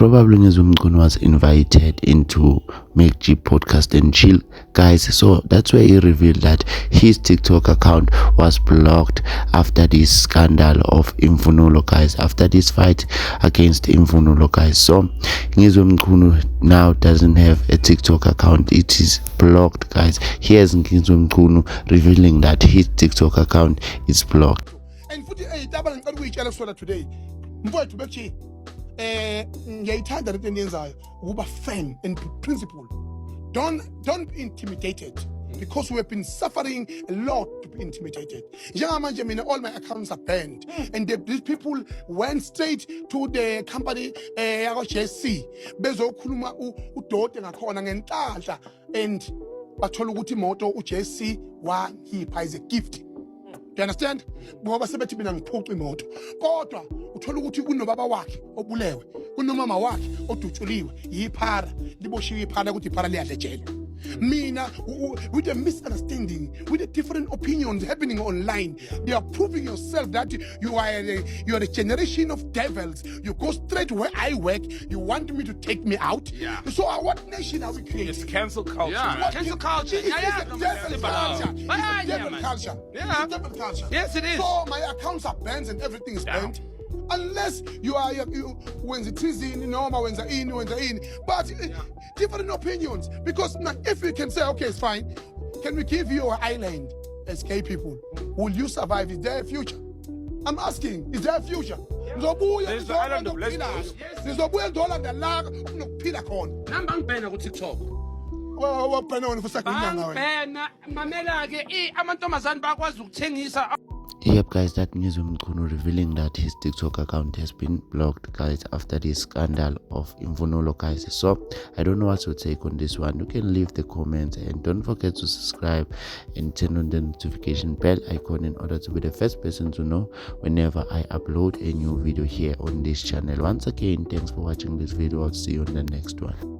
probably Ngizwe was invited into Make G podcast and chill, guys. So that's where he revealed that his TikTok account was blocked after this scandal of Imvunulo, guys, after this fight against Imvunulo, guys. So Ngizwe now doesn't have a TikTok account, it is blocked, guys. Here's Ngizwe revealing that his TikTok account is blocked. And for the double and we jealous for today. Mfowethu bethi ngiyayithanda lento eniyenzayo ukuba fan and principle. Don't be intimidated because we have been suffering a lot to be intimidated. Njengamanje mina all my accounts are banned and these people went straight to the company yako JC bezokhuluma uDote ngakhona ngenhlanhla and bathola ukuthi imoto uJC wangipha as a gift. Do you understand? Ngoba sebethi mina ngiphuca imoto. Kodwa uthola ukuthi kunobaba wakhe obulewe, kunomama wakhe odutshuliwe, yiphara, liboshiwe iphara ukuthi iphara liyadle jele. Mina with a misunderstanding, with the different opinions happening online, you are proving yourself that you are a generation of devils. You go straight where I work. You want me to take me out. Yeah. So what nation are we creating? It's cancel culture. Yeah. Cancel culture. It's a devil culture. It's a devil culture. Yeah. It's a devil culture. Yes, it is. So my accounts are banned and everything is banned. Unless you when the treason, when the in, but different opinions. Because now, if we can say, okay, it's fine, can we give you an island as gay people? Will you survive? Is there a future? I'm asking, is there a future? There's the island of Lesbos. There's a $1 the lag unokuphila khona. Namba ngibhena ku TikTok. Wabhena wena futhi Bangibhena mamela ke amantombazane bakwazi ukuthengisa. Yep, guys, that Ngizwe revealing that his TikTok account has been blocked, guys, after this scandal of Imvunulo, guys. So I don't know what's your take on this one. You can leave the comments and don't forget to subscribe and turn on the notification bell icon in order to be the first person to know whenever I upload a new video here on this channel. Once again, thanks for watching this video. I'll see you on the next one.